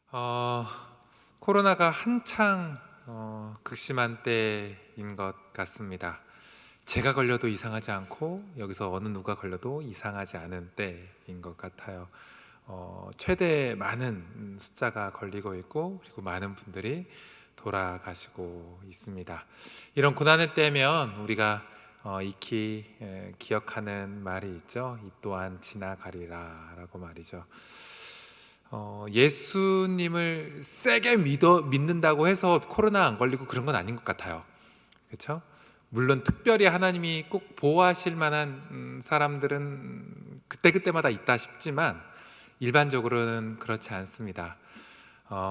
어, 코로나가 한창 극심한 때인 것 같습니다. 제가 걸려도 이상하지 않고 여기서 어느 누가 걸려도 이상하지 않은 때인 것 같아요. 최대 많은 숫자가 걸리고 있고 그리고 많은 분들이 돌아가시고 있습니다. 이런 고난의 때면 우리가 익히 기억하는 말이 있죠. 이 또한 지나가리라 라고 말이죠. 예수님을 세게 믿는다고 해서 코로나 안 걸리고 그런 건 아닌 것 같아요. 그렇죠? 물론 특별히 하나님이 꼭 보호하실 만한 사람들은 그때그때마다 있다 싶지만 일반적으로는 그렇지 않습니다.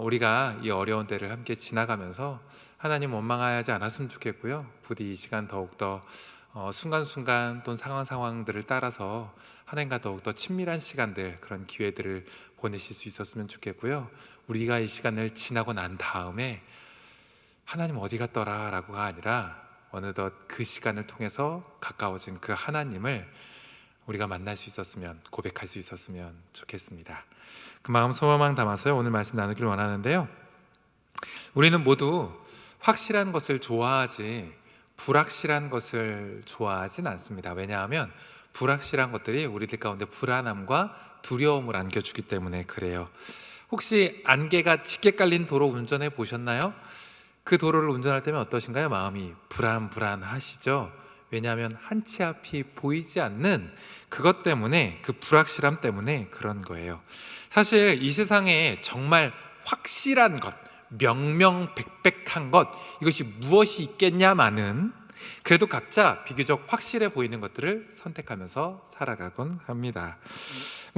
우리가 이 어려운 때를 함께 지나가면서 하나님 원망하지 않았으면 좋겠고요. 부디 이 시간 더욱더 순간순간 또는 상황들을 따라서 하나님과 더욱더 친밀한 시간들, 그런 기회들을 보내실 수 있었으면 좋겠고요. 우리가 이 시간을 지나고 난 다음에 하나님 어디 갔더라 라고가 아니라 어느덧 그 시간을 통해서 가까워진 그 하나님을 우리가 만날 수 있었으면, 고백할 수 있었으면 좋겠습니다. 그 마음 소망 담아서요, 오늘 말씀 나누길 원하는데요. 우리는 모두 확실한 것을 좋아하지 불확실한 것을 좋아하진 않습니다. 왜냐하면 불확실한 것들이 우리들 가운데 불안함과 두려움을 안겨주기 때문에 그래요. 혹시 안개가 짙게 깔린 도로 운전해 보셨나요? 그 도로를 운전할 때면 어떠신가요? 마음이 불안하시죠? 왜냐하면 한 치 앞이 보이지 않는 그것 때문에, 그 불확실함 때문에 그런 거예요. 사실 이 세상에 정말 확실한 것, 명명백백한 것, 이것이 무엇이 있겠냐마는 그래도 각자 비교적 확실해 보이는 것들을 선택하면서 살아가곤 합니다.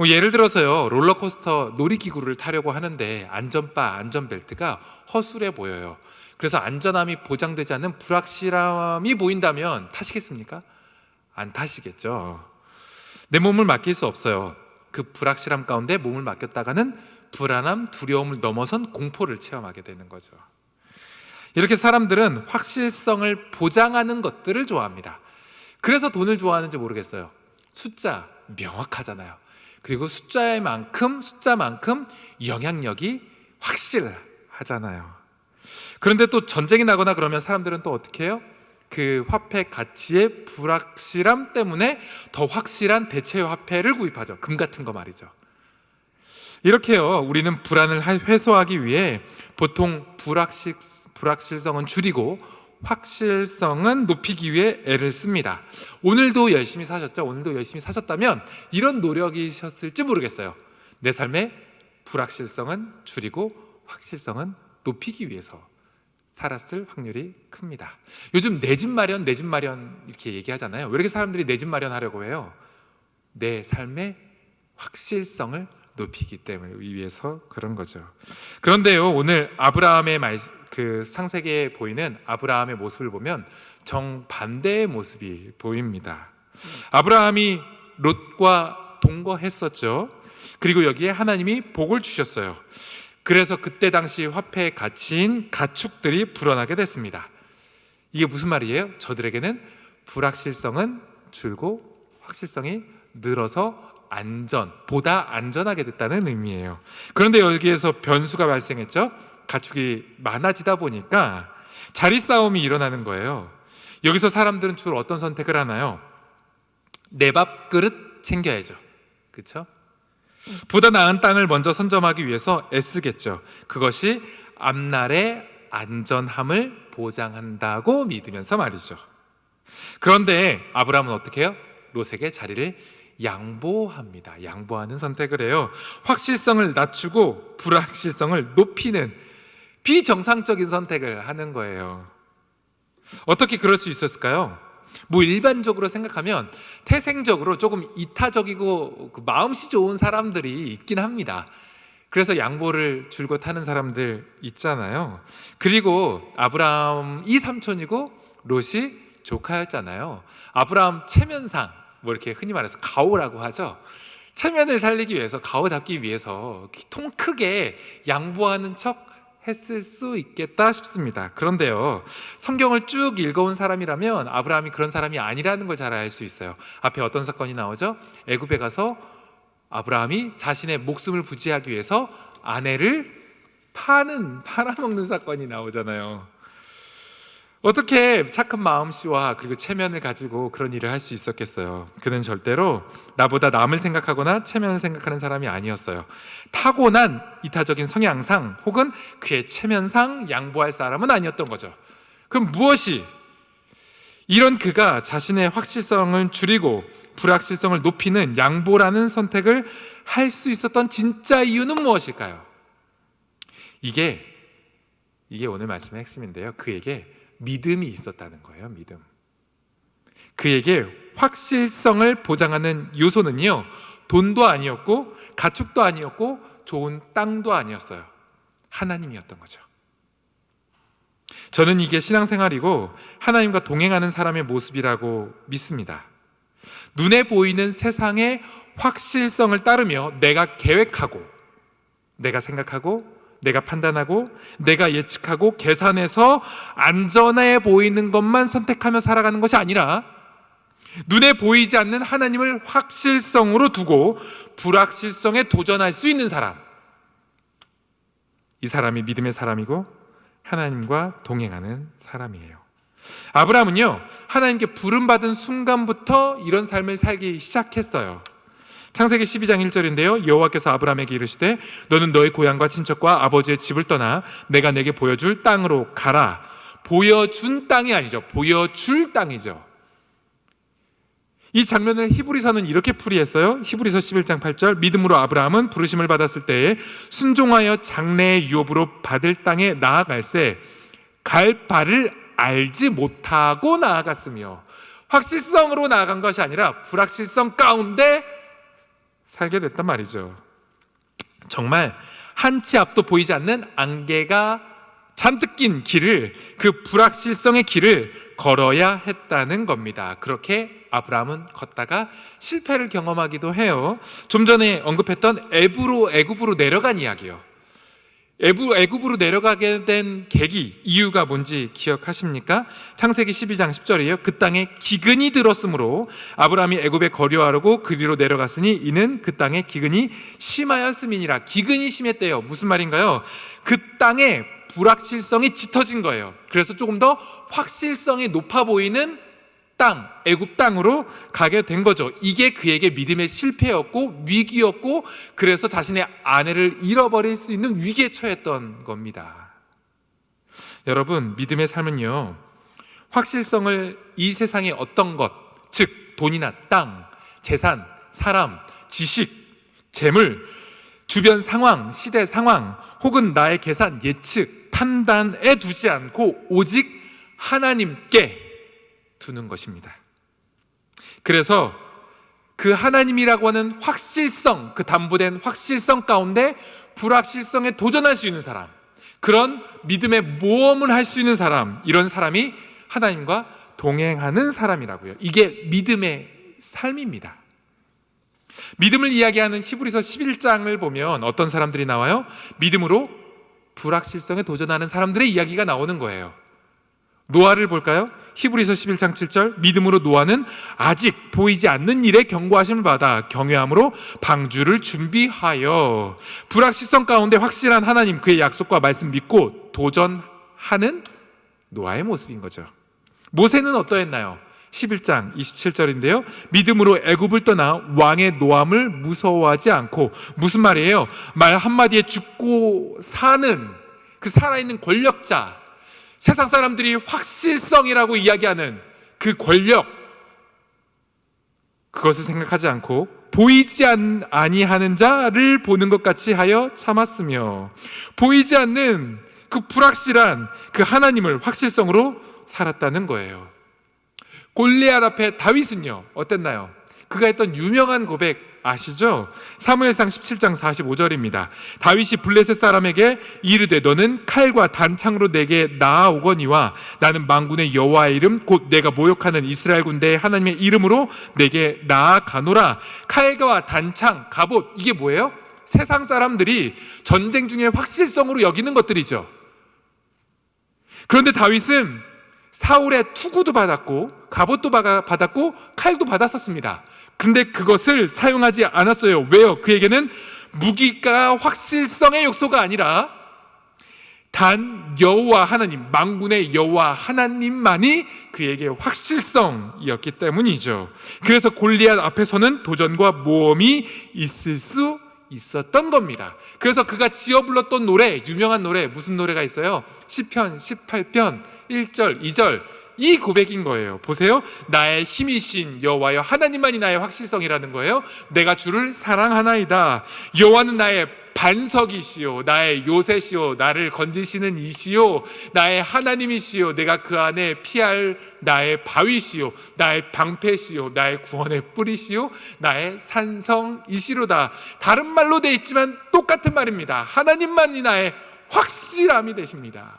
예를 들어서요, 롤러코스터 놀이기구를 타려고 하는데 안전바, 안전벨트가 허술해 보여요. 그래서 안전함이 보장되지 않는 불확실함이 보인다면 타시겠습니까? 안 타시겠죠. 내 몸을 맡길 수 없어요. 그 불확실함 가운데 몸을 맡겼다가는 불안함, 두려움을 넘어선 공포를 체험하게 되는 거죠. 이렇게 사람들은 확실성을 보장하는 것들을 좋아합니다. 그래서 돈을 좋아하는지 모르겠어요. 숫자 명확하잖아요. 그리고 숫자만큼 영향력이 확실하잖아요. 그런데 또 전쟁이 나거나 그러면 사람들은 또 어떻게 해요? 그 화폐 가치의 불확실함 때문에 더 확실한 대체 화폐를 구입하죠. 금 같은 거 말이죠. 이렇게요, 우리는 불안을 해소하기 위해 보통 불확실성은 줄이고 확실성은 높이기 위해 애를 씁니다. 오늘도 열심히 사셨죠? 오늘도 열심히 사셨다면 이런 노력이셨을지 모르겠어요. 내 삶의 불확실성은 줄이고 확실성은 높이기 위해서 살았을 확률이 큽니다. 요즘 내 집 마련 이렇게 얘기하잖아요. 왜 이렇게 사람들이 내 집 마련하려고 해요? 내 삶의 확실성을 높이기 때문에 위해서 그런 거죠. 그런데요, 오늘 아브라함의 그 상세기에 보이는 아브라함의 모습을 보면 정반대의 모습이 보입니다. 아브라함이 롯과 동거했었죠. 그리고 여기에 하나님이 복을 주셨어요. 그래서 그때 당시 화폐의 가치인 가축들이 불어나게 됐습니다. 이게 무슨 말이에요? 저들에게는 불확실성은 줄고 확실성이 늘어서 보다 안전하게 됐다는 의미예요. 그런데 여기에서 변수가 발생했죠. 가축이 많아지다 보니까 자리 싸움이 일어나는 거예요. 여기서 사람들은 주로 어떤 선택을 하나요? 내 밥그릇 챙겨야죠. 그렇죠? 보다 나은 땅을 먼저 선점하기 위해서 애쓰겠죠. 그것이 앞날의 안전함을 보장한다고 믿으면서 말이죠. 그런데 아브라함은 어떻게 해요? 롯에게 자리를 양보합니다. 양보하는 선택을 해요. 확실성을 낮추고 불확실성을 높이는 비정상적인 선택을 하는 거예요. 어떻게 그럴 수 있었을까요? 일반적으로 생각하면 태생적으로 조금 이타적이고 마음씨 좋은 사람들이 있긴 합니다. 그래서 양보를 줄곧 하는 사람들 있잖아요. 그리고 아브라함이 삼촌이고 롯이 조카였잖아요. 아브라함 체면상 이렇게 흔히 말해서 가오라고 하죠. 체면을 살리기 위해서, 가오 잡기 위해서 통 크게 양보하는 척 했을 수 있겠다 싶습니다. 그런데요, 성경을 쭉 읽어온 사람이라면 아브라함이 그런 사람이 아니라는 걸 잘 알 수 있어요. 앞에 어떤 사건이 나오죠? 애굽에 가서 아브라함이 자신의 목숨을 부지하기 위해서 아내를 팔아먹는 사건이 나오잖아요. 어떻게 착한 마음씨와 그리고 체면을 가지고 그런 일을 할 수 있었겠어요? 그는 절대로 나보다 남을 생각하거나 체면을 생각하는 사람이 아니었어요. 타고난 이타적인 성향상 혹은 그의 체면상 양보할 사람은 아니었던 거죠. 그럼 무엇이 이런 그가 자신의 확실성을 줄이고 불확실성을 높이는 양보라는 선택을 할 수 있었던 진짜 이유는 무엇일까요? 이게 오늘 말씀의 핵심인데요. 그에게 믿음이 있었다는 거예요. 믿음. 그에게 확실성을 보장하는 요소는요, 돈도 아니었고 가축도 아니었고 좋은 땅도 아니었어요. 하나님이었던 거죠. 저는 이게 신앙생활이고 하나님과 동행하는 사람의 모습이라고 믿습니다. 눈에 보이는 세상의 확실성을 따르며 내가 계획하고, 내가 생각하고, 내가 판단하고, 내가 예측하고 계산해서 안전해 보이는 것만 선택하며 살아가는 것이 아니라 눈에 보이지 않는 하나님을 확실성으로 두고 불확실성에 도전할 수 있는 사람, 이 사람이 믿음의 사람이고 하나님과 동행하는 사람이에요. 아브라함은요, 하나님께 부름받은 순간부터 이런 삶을 살기 시작했어요. 창세기 12장 1절인데요. 여호와께서 아브라함에게 이르시되 너는 너의 고향과 친척과 아버지의 집을 떠나 내가 내게 보여줄 땅으로 가라. 보여준 땅이 아니죠. 보여줄 땅이죠. 이 장면을 히브리서는 이렇게 풀이했어요. 히브리서 11장 8절 믿음으로 아브라함은 부르심을 받았을 때에 순종하여 장래의 유업으로 받을 땅에 나아갈새 갈 바를 알지 못하고 나아갔으며, 확실성으로 나아간 것이 아니라 불확실성 가운데 살게 됐단 말이죠. 정말 한 치 앞도 보이지 않는 안개가 잔뜩 낀 길을, 그 불확실성의 길을 걸어야 했다는 겁니다. 그렇게 아브라함은 걷다가 실패를 경험하기도 해요. 좀 전에 언급했던 애굽으로 내려간 이야기요. 애굽으로 내려가게 된 계기, 이유가 뭔지 기억하십니까? 창세기 12장 10절이에요. 그 땅에 기근이 들었으므로 아브라함이 애굽에 거류하려고 그리로 내려갔으니 이는 그 땅에 기근이 심하였음이니라. 기근이 심했대요. 무슨 말인가요? 그 땅에 불확실성이 짙어진 거예요. 그래서 조금 더 확실성이 높아 보이는 땅, 애굽 땅으로 가게 된 거죠. 이게 그에게 믿음의 실패였고 위기였고, 그래서 자신의 아내를 잃어버릴 수 있는 위기에 처했던 겁니다. 여러분, 믿음의 삶은요, 확실성을 이 세상의 어떤 것, 즉 돈이나 땅, 재산, 사람, 지식, 재물, 주변 상황, 시대 상황, 혹은 나의 계산, 예측, 판단에 두지 않고 오직 하나님께 두는 것입니다. 그래서 그 하나님이라고 하는 확실성, 그 담보된 확실성 가운데 불확실성에 도전할 수 있는 사람, 그런 믿음의 모험을 할 수 있는 사람, 이런 사람이 하나님과 동행하는 사람이라고요. 이게 믿음의 삶입니다. 믿음을 이야기하는 히브리서 11장을 보면 어떤 사람들이 나와요? 믿음으로 불확실성에 도전하는 사람들의 이야기가 나오는 거예요. 노아를 볼까요? 히브리서 11장 7절 믿음으로 노아는 아직 보이지 않는 일에 경고하심을 받아 경외함으로 방주를 준비하여, 불확실성 가운데 확실한 하나님, 그의 약속과 말씀 믿고 도전하는 노아의 모습인 거죠. 모세는 어떠했나요? 11장 27절인데요. 믿음으로 애굽을 떠나 왕의 노함을 무서워하지 않고, 무슨 말이에요? 말 한마디에 죽고 사는 그 살아있는 권력자, 세상 사람들이 확실성이라고 이야기하는 그 권력, 그것을 생각하지 않고 보이지 아니하는 자를 보는 것 같이 하여 참았으며, 보이지 않는 그 불확실한 그 하나님을 확실성으로 살았다는 거예요. 골리앗 앞에 다윗은요 어땠나요? 그가 했던 유명한 고백 아시죠? 사무엘상 17장 45절입니다. 다윗이 블레셋 사람에게 이르되 너는 칼과 단창으로 내게 나아오거니와 나는 만군의 여호와의 이름 곧 내가 모욕하는 이스라엘 군대의 하나님의 이름으로 내게 나아가노라. 칼과 단창, 갑옷, 이게 뭐예요? 세상 사람들이 전쟁 중에 확실성으로 여기는 것들이죠. 그런데 다윗은 사울의 투구도 받았고 갑옷도 받았고 칼도 받았었습니다. 근데 그것을 사용하지 않았어요. 왜요? 그에게는 무기가 확실성의 요소가 아니라 단 여호와 하나님, 만군의 여호와 하나님만이 그에게 확실성이었기 때문이죠. 그래서 골리앗 앞에서는 도전과 모험이 있을 수 있었던 겁니다. 그래서 그가 지어 불렀던 노래, 유명한 노래, 무슨 노래가 있어요? 시편 18편 1절 2절, 이 고백인 거예요. 보세요. 나의 힘이신 여호와여, 하나님만이 나의 확실성이라는 거예요. 내가 주를 사랑하나이다. 여호와는 나의 반석이시요, 나의 요새시요, 나를 건지시는 이시요, 나의 하나님이시요, 내가 그 안에 피할 나의 바위시요, 나의 방패시요, 나의 구원의 뿌리시요, 나의 산성이시로다. 다른 말로 돼 있지만 똑같은 말입니다. 하나님만이 나의 확실함이 되십니다.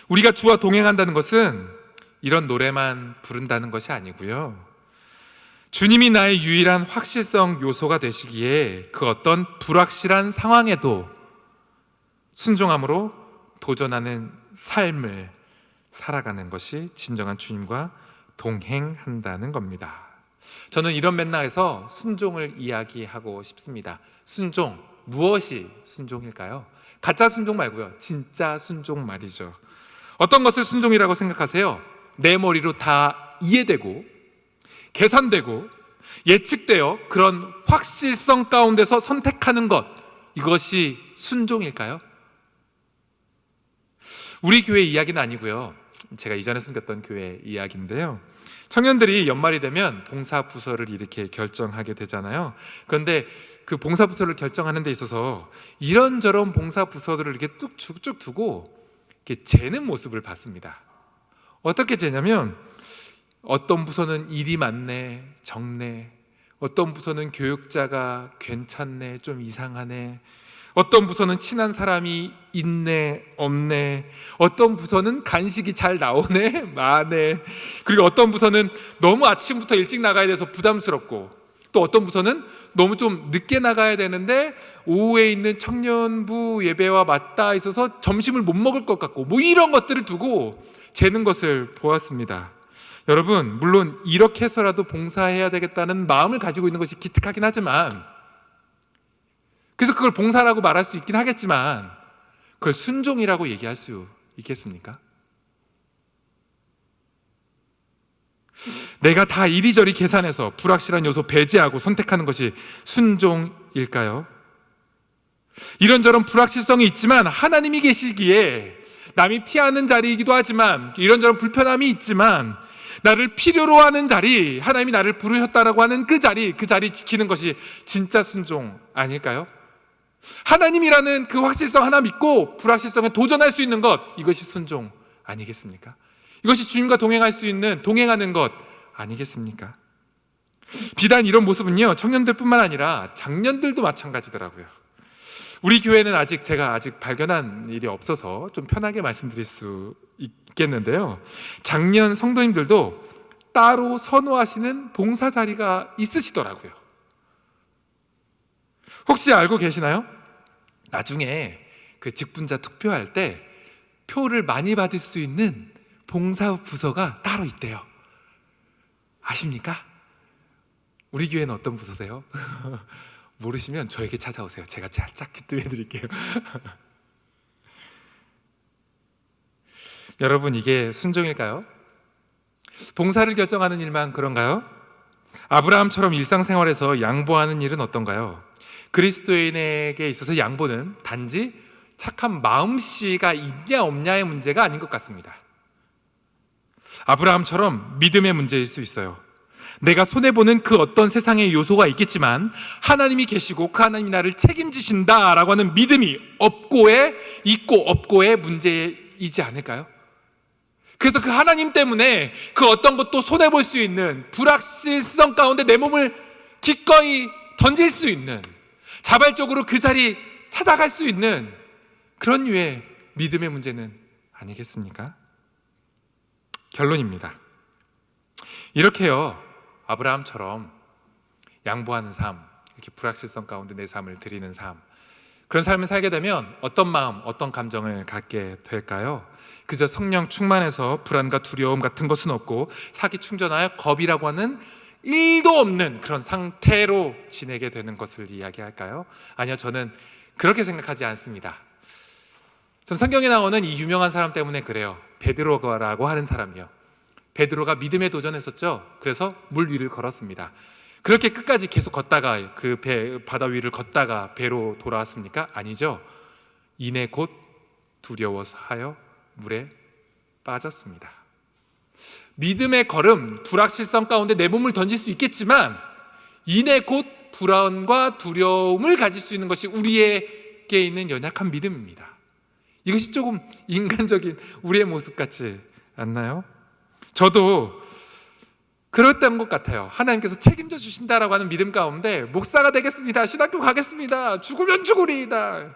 우리가 주와 동행한다는 것은 이런 노래만 부른다는 것이 아니고요, 주님이 나의 유일한 확실성 요소가 되시기에 그 어떤 불확실한 상황에도 순종함으로 도전하는 삶을 살아가는 것이 진정한 주님과 동행한다는 겁니다. 저는 이런 맥락에서 순종을 이야기하고 싶습니다. 순종, 무엇이 순종일까요? 가짜 순종 말고요, 진짜 순종 말이죠. 어떤 것을 순종이라고 생각하세요? 내 머리로 다 이해되고 계산되고 예측되어 그런 확실성 가운데서 선택하는 것, 이것이 순종일까요? 우리 교회 이야기는 아니고요, 제가 이전에 섬겼던 교회 이야기인데요, 청년들이 연말이 되면 봉사부서를 이렇게 결정하게 되잖아요. 그런데 그 봉사부서를 결정하는 데 있어서 이런저런 봉사부서들을 이렇게 뚝쭉 두고 이렇게 재는 모습을 봤습니다. 어떻게 재냐면, 어떤 부서는 일이 많네, 적네, 어떤 부서는 교육자가 괜찮네, 좀 이상하네, 어떤 부서는 친한 사람이 있네, 없네, 어떤 부서는 간식이 잘 나오네, 많네, 그리고 어떤 부서는 너무 아침부터 일찍 나가야 돼서 부담스럽고, 또 어떤 부서는 너무 좀 늦게 나가야 되는데 오후에 있는 청년부 예배와 맞닿아 있어서 점심을 못 먹을 것 같고, 뭐 이런 것들을 두고 재는 것을 보았습니다. 여러분, 물론 이렇게 해서라도 봉사해야 되겠다는 마음을 가지고 있는 것이 기특하긴 하지만, 그래서 그걸 봉사라고 말할 수 있긴 하겠지만, 그걸 순종이라고 얘기할 수 있겠습니까? 내가 다 이리저리 계산해서 불확실한 요소 배제하고 선택하는 것이 순종일까요? 이런저런 불확실성이 있지만 하나님이 계시기에 남이 피하는 자리이기도 하지만, 이런저런 불편함이 있지만 나를 필요로 하는 자리, 하나님이 나를 부르셨다라고 하는 그 자리 지키는 것이 진짜 순종 아닐까요? 하나님이라는 그 확실성 하나 믿고 불확실성에 도전할 수 있는 것, 이것이 순종 아니겠습니까? 이것이 주님과 동행할 수 있는, 동행하는 것 아니겠습니까? 비단 이런 모습은요, 청년들뿐만 아니라 장년들도 마찬가지더라고요. 우리 교회는 제가 아직 발견한 일이 없어서 좀 편하게 말씀드릴 수 있겠는데요, 장년 성도님들도 따로 선호하시는 봉사 자리가 있으시더라고요. 혹시 알고 계시나요? 나중에 그 직분자 투표할 때 표를 많이 받을 수 있는 봉사 부서가 따로 있대요. 아십니까? 우리 교회는 어떤 부서세요? 모르시면 저에게 찾아오세요. 제가 살짝 기뜸해 드릴게요. 여러분, 이게 순종일까요? 봉사를 결정하는 일만 그런가요? 아브라함처럼 일상생활에서 양보하는 일은 어떤가요? 그리스도인에게 있어서 양보는 단지 착한 마음씨가 있냐 없냐의 문제가 아닌 것 같습니다. 아브라함처럼 믿음의 문제일 수 있어요. 내가 손해보는 그 어떤 세상의 요소가 있겠지만 하나님이 계시고 그 하나님이 나를 책임지신다라고 하는 믿음이 있고 없고의 문제이지 않을까요? 그래서 그 하나님 때문에 그 어떤 것도 손해볼 수 있는, 불확실성 가운데 내 몸을 기꺼이 던질 수 있는, 자발적으로 그 자리 찾아갈 수 있는 그런 류의 믿음의 문제는 아니겠습니까? 결론입니다. 이렇게요, 아브라함처럼 양보하는 삶, 이렇게 불확실성 가운데 내 삶을 드리는 삶, 그런 삶을 살게 되면 어떤 마음, 어떤 감정을 갖게 될까요? 그저 성령 충만해서 불안과 두려움 같은 것은 없고 사기 충전하여 겁이라고 하는 1도 없는 그런 상태로 지내게 되는 것을 이야기할까요? 아니요, 저는 그렇게 생각하지 않습니다. 전 성경에 나오는 이 유명한 사람 때문에 그래요. 베드로라고 하는 사람이요. 베드로가 믿음에 도전했었죠. 그래서 물 위를 걸었습니다. 그렇게 끝까지 계속 걷다가 그 바다 위를 걷다가 배로 돌아왔습니까? 아니죠. 이내 곧 두려워서 하여 물에 빠졌습니다. 믿음의 걸음, 불확실성 가운데 내 몸을 던질 수 있겠지만 이내 곧 불안과 두려움을 가질 수 있는 것이 우리에게 있는 연약한 믿음입니다. 이것이 조금 인간적인 우리의 모습 같지 않나요? 저도 그랬던 것 같아요. 하나님께서 책임져 주신다라고 하는 믿음 가운데 목사가 되겠습니다, 신학교 가겠습니다, 죽으면 죽으리이다,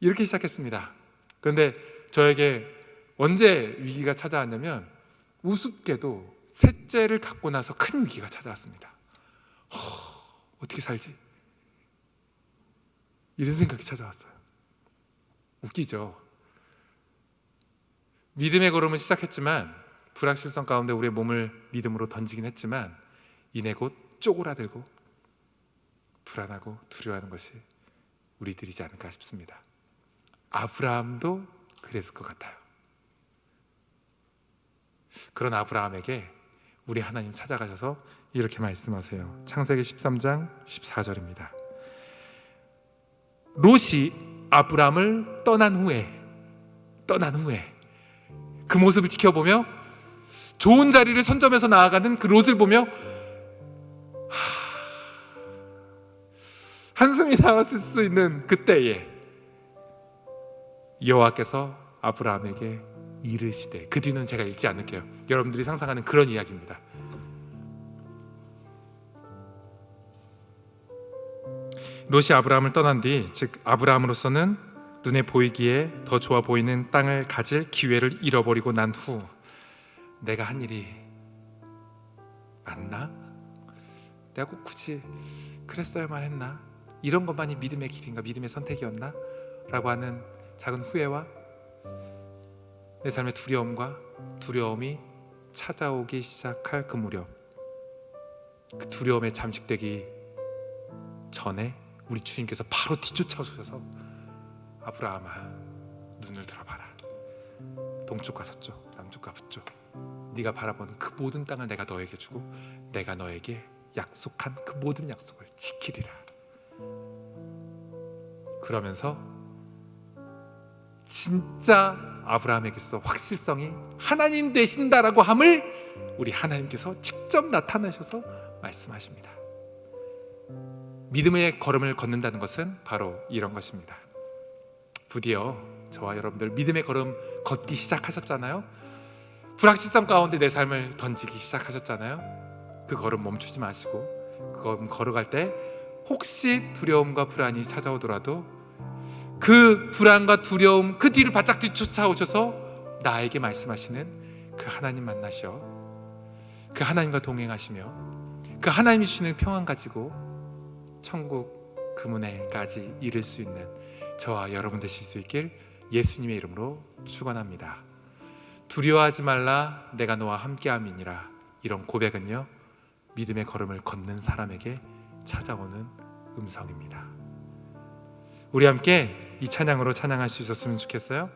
이렇게 시작했습니다. 그런데 저에게 언제 위기가 찾아왔냐면 우습게도 셋째를 갖고 나서 큰 위기가 찾아왔습니다. 어떻게 살지? 이런 생각이 찾아왔어요. 웃기죠. 믿음의 걸음을 시작했지만 불확실성 가운데 우리의 몸을 믿음으로 던지긴 했지만 이내 곧 쪼그라들고 불안하고 두려워하는 것이 우리들이지 않을까 싶습니다. 아브라함도 그랬을 것 같아요. 그런 아브라함에게 우리 하나님 찾아가셔서 이렇게 말씀하세요. 창세기 13장 14절입니다. 롯이 아브라함을 떠난 후에 그 모습을 지켜보며 좋은 자리를 선점해서 나아가는 그 롯을 보며 한숨이 나왔을 수 있는 그때에 여호와께서 아브라함에게 이르시되, 그 뒤는 제가 읽지 않을게요. 여러분들이 상상하는 그런 이야기입니다. 롯이 아브라함을 떠난 뒤, 즉 아브라함으로서는 눈에 보이기에 더 좋아 보이는 땅을 가질 기회를 잃어버리고 난 후 내가 한 일이 맞나? 내가 꼭 굳이 그랬어야만 했나? 이런 것만이 믿음의 길인가? 믿음의 선택이었나? 라고 하는 작은 후회와 내 삶의 두려움이 찾아오기 시작할 그 무렵, 그 두려움에 잠식되기 전에 우리 주님께서 바로 뒤쫓아오셔서 아브라함아, 눈을 들어봐라. 동쪽과 서쪽, 남쪽과 북쪽, 네가 바라보는 그 모든 땅을 내가 너에게 주고 내가 너에게 약속한 그 모든 약속을 지키리라. 그러면서 진짜 아브라함에게서 확실성이 하나님 되신다라고 함을 우리 하나님께서 직접 나타나셔서 말씀하십니다. 믿음의 걸음을 걷는다는 것은 바로 이런 것입니다. 부디어 저와 여러분들 믿음의 걸음 걷기 시작하셨잖아요. 불확실성 가운데 내 삶을 던지기 시작하셨잖아요. 그 걸음 멈추지 마시고 그 걸음 걸어갈 때 혹시 두려움과 불안이 찾아오더라도 그 불안과 두려움 그 뒤를 바짝 뒤쫓아오셔서 나에게 말씀하시는 그 하나님 만나셔 그 하나님과 동행하시며 그 하나님이 주시는 평안 가지고 천국 그 문에까지 이를 수 있는 저와 여러분 되실 수 있길 예수님의 이름으로 축원합니다. 두려워하지 말라, 내가 너와 함께함이니라. 이런 고백은요, 믿음의 걸음을 걷는 사람에게 찾아오는 음성입니다. 우리 함께 이 찬양으로 찬양할 수 있었으면 좋겠어요.